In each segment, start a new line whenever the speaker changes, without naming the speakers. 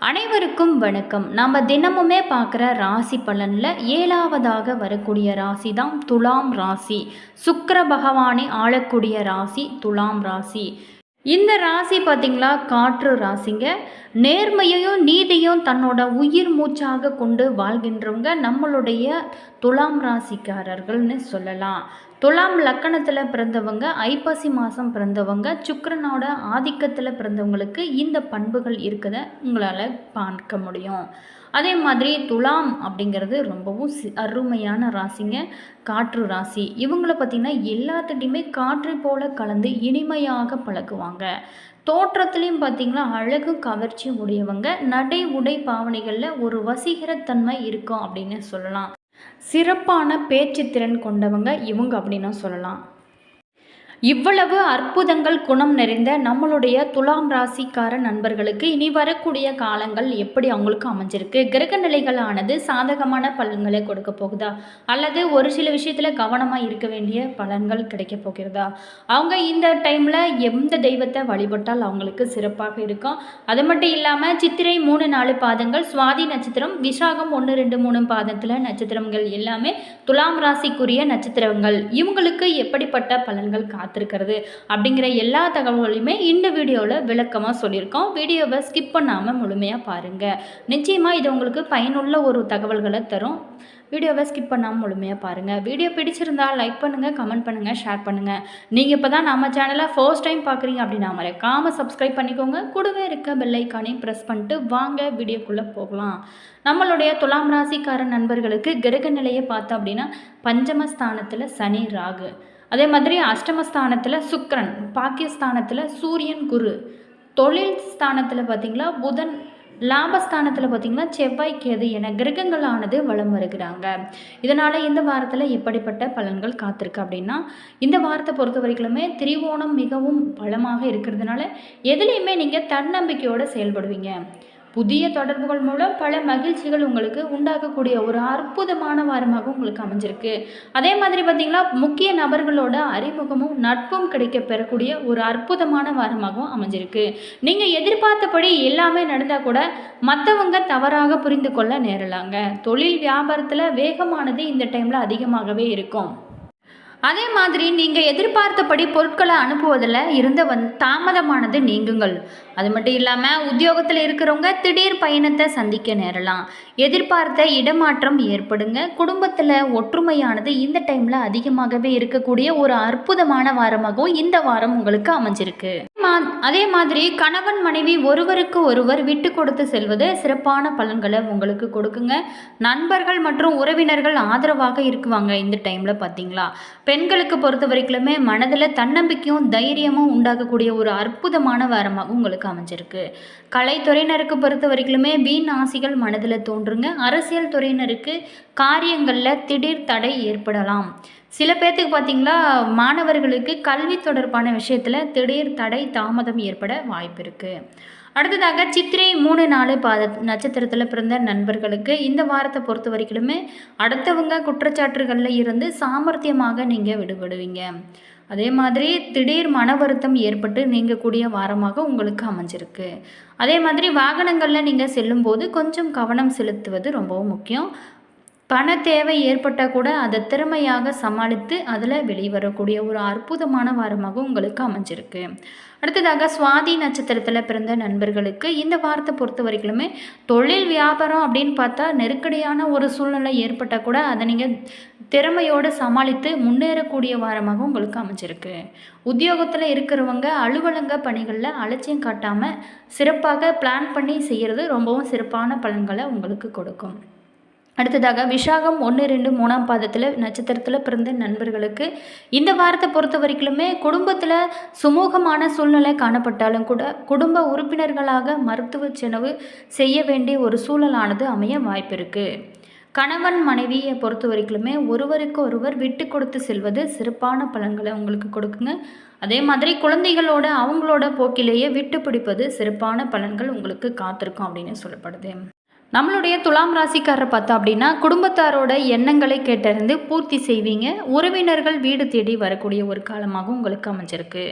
அனைவருக்கும் வணக்கம். நம்ம தினமுமே பார்க்குற ராசி பலனில் 7வதாக வரக்கூடிய ராசி தான் துலாம் ராசி. சுக்கிர பகவானை ஆளக்கூடிய ராசி துலாம் ராசி. இந்த ராசி பார்த்திங்களா, காற்று ராசிங்க. நேர்மையையும் நீதியும் தன்னோட உயிர் மூச்சாக கொண்டு வாழ்கின்றவங்க நம்மளுடைய துலாம் ராசிக்காரர்கள்னு சொல்லலாம். துலாம் லக்கணத்தில் பிறந்தவங்க, ஐப்பசி மாதம் பிறந்தவங்க, சுக்கிரனோட ஆதிக்கத்தில் பிறந்தவங்களுக்கு இந்த பண்புகள் இருக்குதை உங்களால் பார்க்க முடியும். அதே மாதிரி துலாம் அப்படிங்கிறது ரொம்பவும் அருமையான ராசிங்க, காற்று ராசி. இவங்கள பார்த்திங்கன்னா எல்லாத்துட்டையுமே காற்றை போல கலந்து இனிமையாக பழகுவாங்க. தோற்றத்துலேயும் பார்த்திங்கன்னா அழகு கவர்ச்சி உடையவங்க. நடை உடை பாவனைகளில் ஒரு வசீகரத்தன்மை இருக்கும் அப்படின்னு சொல்லலாம். சிறப்பான பேச்சு திறன் கொண்டவங்க இவங்க அப்படின்னு சொல்லலாம். இவ்வளவு அற்புதங்கள் குணம் நிறைந்த நம்மளுடைய துலாம் ராசிக்கார நண்பர்களுக்கு இனி வரக்கூடிய காலங்கள் எப்படி அவங்களுக்கு அமைஞ்சிருக்கு? கிரக நிலைகளானது சாதகமான பலன்களை கொடுக்க போகுதா, அல்லது ஒரு சில விஷயத்தில் கவனமாக இருக்க வேண்டிய பலன்கள் கிடைக்க போகிறதா? அவங்க இந்த டைமில் எந்த தெய்வத்தை வழிபட்டால் அவங்களுக்கு சிறப்பாக இருக்கும்? அது மட்டும் இல்லாமல் சித்திரை 3-4 பாதங்கள், சுவாதி நட்சத்திரம், விசாகம் 1-2-3 பாதத்தில் நட்சத்திரங்கள் எல்லாமே துலாம் ராசிக்குரிய நட்சத்திரங்கள். இவங்களுக்கு எப்படிப்பட்ட பலன்கள் காத்திருக்கிறது அப்படிங்கிற எல்லா தகவல்களையுமே இந்த வீடியோவில் விளக்கமாக சொல்லியிருக்கோம். வீடியோவை ஸ்கிப் பண்ணாமல் முழுமையாக பாருங்கள். நிச்சயமாக இது உங்களுக்கு பயனுள்ள ஒரு தகவல்களை தரும். வீடியோவை ஸ்கிப் பண்ணாமல் முழுமையாக பாருங்கள். வீடியோ பிடிச்சிருந்தால் லைக் பண்ணுங்கள், கமெண்ட் பண்ணுங்கள், ஷேர் பண்ணுங்கள். நீங்கள் இப்போ தான் நம்ம சேனலை ஃபர்ஸ்ட் டைம் பார்க்குறீங்க அப்படின்னா மறக்காமல் சப்ஸ்கிரைப் பண்ணிக்கோங்க. கூடவே இருக்க பெல் ஐக்கானையும் ப்ரெஸ் பண்ணிட்டு வாங்க வீடியோக்குள்ளே போகலாம். நம்மளுடைய துலாம் ராசிக்கார நண்பர்களுக்கு கிரக நிலையை பார்த்தோம் அப்படின்னா பஞ்சமஸ்தானத்தில் சனி ராகு, அதே மாதிரி அஷ்டமஸ்தானத்தில் சுக்கிரன், பாக்கியஸ்தானத்தில் சூரியன் குரு, தொழில் ஸ்தானத்தில் பார்த்திங்களா புதன், லாபஸ்தானத்தில் பார்த்திங்கன்னா செவ்வாய் கேது என கிரகங்களானது வலம் வருகிறாங்க. இதனால் இந்த வாரத்தில் எப்படிப்பட்ட பலன்கள் காத்திருக்கு அப்படின்னா, இந்த வாரத்தை பொறுத்த வரைக்குமே திரிவோணம் மிகவும் பலமாக இருக்கிறதுனால எதுலேயுமே நீங்கள் தன்னம்பிக்கையோடு செயல்படுவீங்க. புதிய தொடர்புகள் மூலம் பல மகிழ்ச்சிகள் உங்களுக்கு உண்டாகக்கூடிய ஒரு அற்புதமான வாரமாக உங்களுக்கு அமைஞ்சிருக்கு. அதே மாதிரி பார்த்திங்கன்னா முக்கிய நபர்களோட அறிமுகமும் நட்பும் கிடைக்க பெறக்கூடிய ஒரு அற்புதமான வாரமாகவும் அமைஞ்சிருக்கு. நீங்கள் எதிர்பார்த்தபடி எல்லாமே நடந்தால் கூட மற்றவங்க தவறாக புரிந்து கொள்ள நேரலாங்க. தொழில் வியாபாரத்தில் வேகமானது இந்த டைமில் அதிகமாகவே இருக்கும். அதே மாதிரி நீங்கள் எதிர்பார்த்தபடி பொருட்களை அனுப்புவதில் இருந்த தாமதமானது நீங்குங்கள். அது மட்டும் இல்லாமல் உத்தியோகத்தில் இருக்கிறவங்க திடீர் பயணத்தை சந்திக்க நேரலாம். எதிர்பார்த்த இடமாற்றம் ஏற்படுங்க. குடும்பத்தில் ஒற்றுமையானது இந்த டைமில் அதிகமாகவே இருக்கக்கூடிய ஒரு அற்புதமான வாரமாகவும் இந்த வாரம் உங்களுக்கு அமைஞ்சிருக்கு. அதே மாதிரி கணவன் மனைவி ஒருவருக்கு ஒருவர் விட்டு கொடுத்து செல்வது சிறப்பான பலன்களை உங்களுக்கு கொடுக்குங்க. நண்பர்கள் மற்றும் உறவினர்கள் ஆதரவாக இருக்குவாங்க இந்த டைமில். பார்த்தீங்களா, பெண்களுக்கு பொறுத்த வரைக்குமே மனதில் தன்னம்பிக்கையும் தைரியமும் உண்டாகக்கூடிய ஒரு அற்புதமான வாரமாக உங்களுக்கு அமைஞ்சிருக்கு. கலைத்துறையினருக்கு பொறுத்த வரைக்குமே வீண் ஆசைகள் மனதில் தோன்றுங்க. அரசியல் துறையினருக்கு காரியங்களில் திடீர் தடை ஏற்படலாம். சில பேர்த்துக்கு பார்த்திங்களா மாணவர்களுக்கு கல்வி தொடர்பான விஷயத்தில் திடீர் தடை தாமதம் ஏற்பட வாய்ப்பு இருக்குது. அடுத்ததாக சித்திரை 3-4 பாத நட்சத்திரத்தில் பிறந்த நண்பர்களுக்கு இந்த வாரத்தை பொறுத்த வரைக்குமே அடுத்தவங்க குற்றச்சாட்டுகளில் இருந்து சாமர்த்தியமாக நீங்கள் விடுபடுவீங்க. அதே மாதிரி திடீர் மன வருத்தம் ஏற்பட்டு நீங்கக்கூடிய வாரமாக உங்களுக்கு அமைஞ்சிருக்கு. அதே மாதிரி வாகனங்களில் நீங்கள் செல்லும்போது கொஞ்சம் கவனம் செலுத்துவது ரொம்பவும் முக்கியம். பண தேவை ஏற்பட்டால் கூட அதை திறமையாக சமாளித்து அதில் வெளிவரக்கூடிய ஒரு அற்புதமான வாரமாக உங்களுக்கு அமைஞ்சிருக்கு. அடுத்ததாக சுவாதி நட்சத்திரத்தில் பிறந்த நண்பர்களுக்கு இந்த வாரத்தை பொறுத்த வரைக்குமே தொழில் வியாபாரம் அப்படின்னு பார்த்தா நெருக்கடியான ஒரு சூழ்நிலை ஏற்பட்டால் கூட அதை நீங்கள் திறமையோடு சமாளித்து முன்னேறக்கூடிய வாரமாக உங்களுக்கு அமைஞ்சிருக்கு. உத்தியோகத்தில் இருக்கிறவங்க அலுவலக பணிகளில் அலட்சியம் காட்டாமல் சிறப்பாக பிளான் பண்ணி செய்கிறது ரொம்பவும் சிறப்பான பலன்களை உங்களுக்கு கொடுக்கும். அடுத்ததாக விசாகம் 1-2-3 பாதத்தில் நட்சத்திரத்தில் பிறந்த நண்பர்களுக்கு இந்த வாரத்தை பொறுத்த வரைக்குமே குடும்பத்தில் சுமூகமான சூழ்நிலை காணப்பட்டாலும் கூட குடும்ப உறுப்பினர்களாக மருத்துவ செலவு செய்ய வேண்டிய ஒரு சூழலானது அமைய வாய்ப்பு இருக்குது. கணவன் மனைவியை பொறுத்த வரைக்குமே ஒருவருக்கு ஒருவர் விட்டு கொடுத்து செல்வது சிறப்பான பலன்களை உங்களுக்கு கொடுக்குங்க. அதே மாதிரி குழந்தைகளோட அவங்களோட போக்கிலேயே விட்டு பிடிப்பது சிறப்பான பலன்கள் உங்களுக்கு காத்திருக்கும் அப்படின்னு சொல்லப்படுது. நம்மளுடைய துலாம் ராசிக்காரரை பார்த்தோம் அப்படின்னா குடும்பத்தாரோட எண்ணங்களை கேட்டறிந்து பூர்த்தி செய்வீங்க. உறவினர்கள் வீடு தேடி வரக்கூடிய ஒரு காலமாக உங்களுக்கு அமைஞ்சிருக்கு.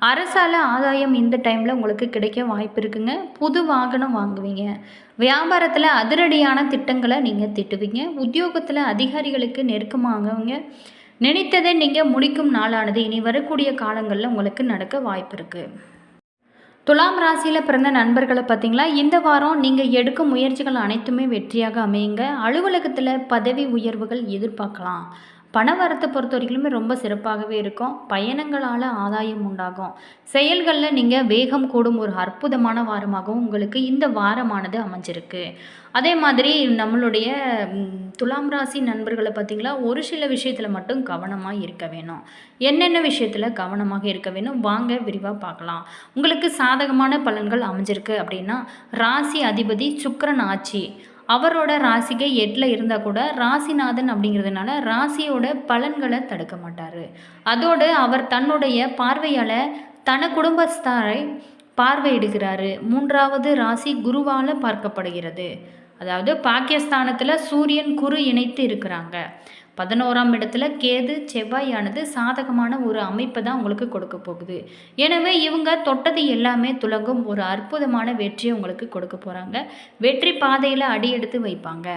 அரசால ஆதாயம் இந்த டைமில் உங்களுக்கு கிடைக்க வாய்ப்பு இருக்குங்க. புது வாகனம் வாங்குவீங்க. வியாபாரத்தில் அதிரடியான திட்டங்களை நீங்கள் திட்டுவீங்க. உத்தியோகத்தில் அதிகாரிகளுக்கு நெருக்கமாகவங்க. நினைத்ததை நீங்கள் முடிக்கும் நாளானது இனி வரக்கூடிய காலங்களில் உங்களுக்கு நடக்க வாய்ப்பு இருக்குது. துலாம் ராசியில் பிறந்த நண்பர்களை பார்த்தீங்களா, இந்த வாரம் நீங்கள் எடுக்கும் முயற்சிகள் அனைத்துமே வெற்றியாக அமையுங்க. அலுவலகத்தில் பதவி உயர்வுகள் எதிர்பார்க்கலாம். பணவரத்தை பொறுத்த வரைக்குமே ரொம்ப சிறப்பாகவே இருக்கும். பயணங்களால் ஆதாயம் உண்டாகும். செயல்களில் நீங்கள் வேகம் கூடும் ஒரு அற்புதமான வாரமாகவும் உங்களுக்கு இந்த வாரமானது அமைஞ்சிருக்கு. அதே மாதிரி நம்மளுடைய துலாம் ராசி நண்பர்களை பார்த்திங்களா, ஒரு சில விஷயத்தில் மட்டும் கவனமாக இருக்க வேணும். என்னென்ன விஷயத்தில் கவனமாக இருக்க வேணும் வாங்க விரிவாக பார்க்கலாம். உங்களுக்கு சாதகமான பலன்கள் அமைஞ்சிருக்கு அப்படின்னா, ராசி அதிபதி சுக்கிரன் ஆட்சி அவரோட ராசிக்கு 8ல் இருந்தால் கூட ராசிநாதன் அப்படிங்கிறதுனால ராசியோட பலன்களை தடுக்க மாட்டார். அதோடு அவர் தன்னுடைய பார்வையால் தன குடும்பஸ்தாரை பார்வையிடுகிறாரு. 3வது ராசி குருவால் பார்க்கப்படுகிறது. அதாவது பாக்கியஸ்தானத்தில் சூரியன் குரு இணைத்து இருக்கிறாங்க. 11ஆம் இடத்துல கேது செவ்வாயானது சாதகமான ஒரு அமைப்பை தான் உங்களுக்கு கொடுக்க போகுது. எனவே இவங்க தொட்டது எல்லாமே துலங்கும் ஒரு அற்புதமான வெற்றியை உங்களுக்கு கொடுக்க போகிறாங்க. வெற்றி பாதையில் அடி எடுத்து வைப்பாங்க.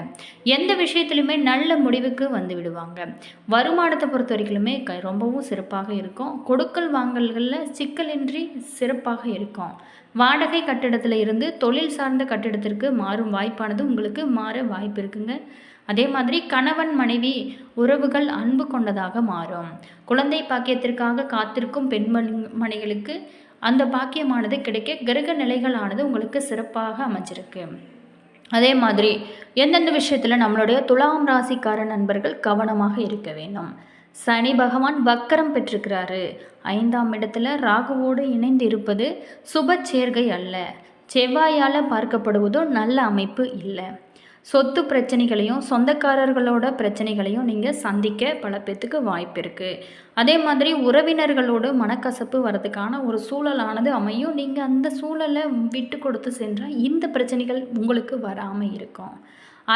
எந்த விஷயத்துலையுமே நல்ல முடிவுக்கு வந்து விடுவாங்க. வருமானத்தை பொறுத்த வரைக்குமே ரொம்பவும் சிறப்பாக இருக்கும். கொடுக்கல் வாங்கல்களில் சிக்கலின்றி சிறப்பாக இருக்கும். வாடகை கட்டிடத்தில் இருந்து தொழில் சார்ந்த கட்டிடத்திற்கு மாறும் வாய்ப்பானது உங்களுக்கு மாற வாய்ப்பு இருக்குங்க. அதே மாதிரி கணவன் மனைவி உறவுகள் அன்பு கொண்டதாக மாறும். குழந்தை பாக்கியத்திற்காக காத்திருக்கும் பெண்மணிகளுக்கு அந்த பாக்கியமானது கிடைக்க கிரக நிலைகளானது உங்களுக்கு சிறப்பாக அமைஞ்சிருக்கு. அதே மாதிரி எந்தெந்த விஷயத்தில் நம்மளுடைய துலாம் ராசிக்கார நண்பர்கள் கவனமாக இருக்க வேண்டும். சனி பகவான் வக்கரம் பெற்றிருக்கிறாரு. 5ஆம் இடத்துல ராகுவோடு இணைந்து இருப்பது சுப சேர்க்கை அல்ல. செவ்வாயால் பார்க்கப்படுவதும் நல்ல அமைப்பு இல்லை. சொத்து பிரச்சனைகளையும் சொந்தக்காரர்களோட பிரச்சனைகளையும் நீங்கள் சந்திக்க பல பேத்துக்கு வாய்ப்பு இருக்குது. அதே மாதிரி உறவினர்களோடு மனக்கசப்பு வரதுக்கான ஒரு சூழலானது அமையும். நீங்கள் அந்த சூழலை விட்டு கொடுத்து சென்றால் இந்த பிரச்சனைகள் உங்களுக்கு வராமல் இருக்கும்.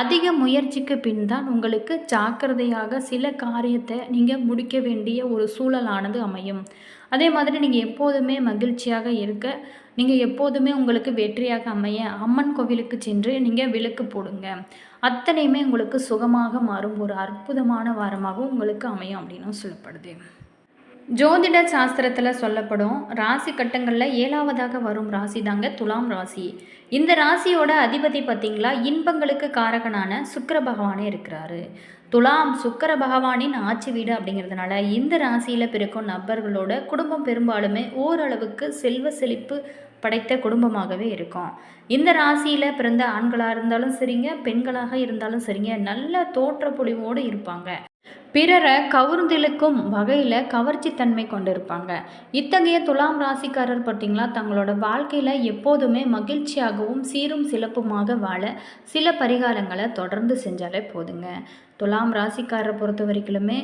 அதிக முயற்சிக்கு பின் தான் உங்களுக்கு ஜாக்கிரதையாக சில காரியத்தை நீங்கள் முடிக்க வேண்டிய ஒரு சூழலானது அமையும். அதே மாதிரி நீங்கள் எப்போதுமே மகிழ்ச்சியாக இருக்க, நீங்கள் எப்போதுமே உங்களுக்கு வெற்றியாக அமைய அம்மன் கோவிலுக்கு சென்று நீங்கள் விளக்கு போடுங்க. அத்தனையுமே உங்களுக்கு சுகமாக மாறும் ஒரு அற்புதமான வாரமாகவும் உங்களுக்கு அமையும் அப்படின்னு சொல்லப்படுது. ஜோதிட சாஸ்திரத்தில் சொல்லப்படும் ராசி கட்டங்களில் 7வதாக வரும் ராசி தாங்க துலாம் ராசி. இந்த ராசியோட அதிபதி பார்த்திங்களா, இன்பங்களுக்கு காரகனான சுக்கிர பகவானே இருக்கிறாரு. துலாம் சுக்கிர பகவானின் ஆட்சி வீடு அப்படிங்கிறதுனால இந்த ராசியில் பிறக்கும் நபர்களோட குடும்பம் பெரும்பாலுமே ஓரளவுக்கு செல்வ செழிப்பு படைத்த குடும்பமாகவே இருக்கும். இந்த ராசியில் பிறந்த ஆண்களாக இருந்தாலும் சரிங்க, பெண்களாக இருந்தாலும் சரிங்க, நல்ல தோற்றப்பொழிவோடு இருப்பாங்க. பிறரை கவர்ந்திழுக்கும் வகையில் கவர்ச்சி தன்மை கொண்டு இருப்பாங்க. இத்தகைய துலாம் ராசிக்காரர் பார்த்திங்களா, தங்களோட வாழ்க்கையில் எப்போதுமே மகிழ்ச்சியாகவும் சீரும் சிறப்புமாக வாழ சில பரிகாரங்களை தொடர்ந்து செஞ்சாலே போதுங்க. துலாம் ராசிக்காரரை பொறுத்த வரைக்குமே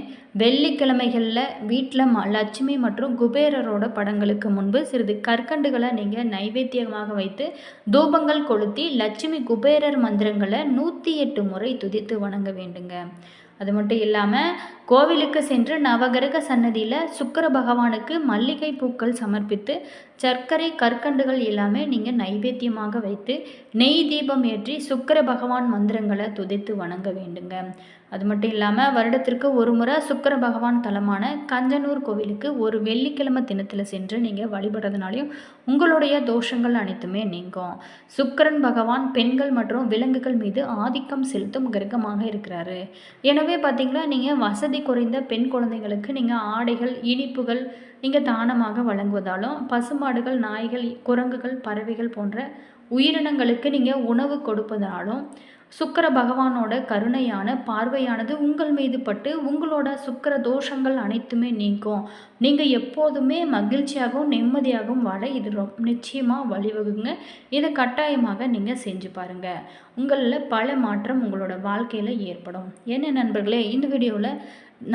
வெள்ளிக்கிழமைகளில் வீட்டில் லட்சுமி மற்றும் குபேரரோட படங்களுக்கு முன்பு சிறிது கற்கண்டுகளை நீங்கள் நைவேத்தியமாக வைத்து தூபங்கள் கொளுத்தி லட்சுமி குபேரர் மந்திரங்களை 108 முறை துதித்து வணங்க வேண்டுங்க. அது மட்டும் இல்லாமல் கோவிலுக்கு சென்று நவகிரக சன்னதியில் சுக்கிர பகவானுக்கு மல்லிகை பூக்கள் சமர்ப்பித்து சர்க்கரை கற்கண்டுகள் எல்லாமே நீங்கள் நைவேத்தியமாக வைத்து நெய் தீபம் ஏற்றி சுக்கிர பகவான் மந்திரங்களை துதித்து வணங்க வேண்டுங்க. அது மட்டும் இல்லாமல் வருடத்திற்கு ஒரு முறை சுக்கிர பகவான் தலமான கஞ்சனூர் கோவிலுக்கு ஒரு வெள்ளிக்கிழமை தினத்தில் சென்று நீங்கள் வழிபடுறதுனாலையும் உங்களுடைய தோஷங்கள் அனைத்துமே நீங்கும். சுக்கிரன் பகவான் பெண்கள் மற்றும் விலங்குகள் மீது ஆதிக்கம் செலுத்தும் கிரகமாக இருக்கிறாரு. எனவே பார்த்தீங்கன்னா நீங்கள் வசதி குறைந்த பெண் குழந்தைகளுக்கு நீங்கள் ஆடைகள் இனிப்புகள் நீங்கள் தானமாக வழங்குவதாலும், பசுமாடுகள் நாய்கள் குரங்குகள் பறவைகள் போன்ற உயிரினங்களுக்கு நீங்கள் உணவு கொடுப்பதாலும் சுக்கிர பகவானோட கருணையான பார்வையானது உங்கள் மீது பட்டு உங்களோட சுக்கிர தோஷங்கள் அனைத்துமே நீக்கும். நீங்கள் எப்போதுமே மகிழ்ச்சியாகவும் நிம்மதியாகவும் வாழ இது நிச்சயமாக வழிவகுங்க. இதை கட்டாயமாக நீங்கள் செஞ்சு பாருங்கள். உங்களில் பல மாற்றம் உங்களோட வாழ்க்கையில் ஏற்படும். என்ன நண்பர்களே, இந்த வீடியோவில்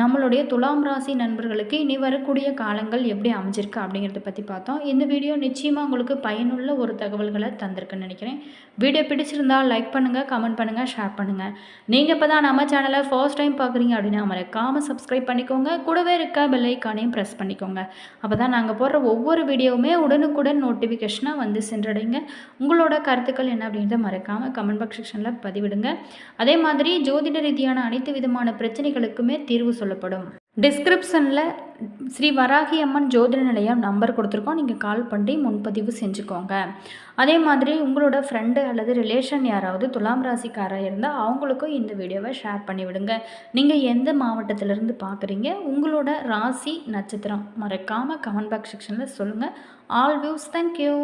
நம்மளுடைய துலாம் ராசி நண்பர்களுக்கு இனி வரக்கூடிய காலங்கள் எப்படி அமைஞ்சிருக்கு அப்படிங்கிறத பற்றி பார்த்தோம். இந்த வீடியோ நிச்சயமாக உங்களுக்கு பயனுள்ள ஒரு தகவல்களை தந்திருக்குன்னு நினைக்கிறேன். வீடியோ பிடிச்சிருந்தால் லைக் பண்ணுங்கள், கமெண்ட் பண்ணுங்கள், ஷேர் பண்ணுங்கள். நீங்கள் இப்போ தான் நம்ம சேனலை ஃபர்ஸ்ட் டைம் பார்க்குறீங்க அப்படின்னா மறக்காமல் சப்ஸ்கிரைப் பண்ணிக்கோங்க. கூடவே இருக்க பெல் ஐக்கானையும் ப்ரெஸ் பண்ணிக்கோங்க. அப்போ தான் நாங்கள் போடுற ஒவ்வொரு வீடியோவுமே உடனுக்குடன் நோட்டிஃபிகேஷனாக வந்து சென்றடைங்க. உங்களோட கருத்துக்கள் என்ன அப்படின்றத மறக்காமல் கமெண்ட் பாக்ஸ் செக்ஷனில் பதிவிடுங்க. அதே மாதிரி ஜோதிட ரீதியான அனைத்து விதமான பிரச்சனைகளுக்குமே தீர்வு சொல்லப்படும். டிஸ்கிரிப்ஷனில் ஸ்ரீ வராகி அம்மன் ஜோதிட நிலையம் நம்பர் கொடுத்துருக்கோம். நீங்கள் கால் பண்ணி முன்பதிவு செஞ்சுக்கோங்க. அதே மாதிரி உங்களோட ஃப்ரெண்டு அல்லது ரிலேஷன் யாராவது துலாம் ராசிக்காராக இருந்தால் அவங்களுக்கும் இந்த வீடியோவை ஷேர் பண்ணி விடுங்க. நீங்கள் எந்த மாவட்டத்திலேருந்து பார்க்குறீங்க, உங்களோட ராசி நட்சத்திரம் மறக்காமல் கமெண்ட் பாக்ஸ் செக்ஷனில் சொல்லுங்கள். All views, thank you.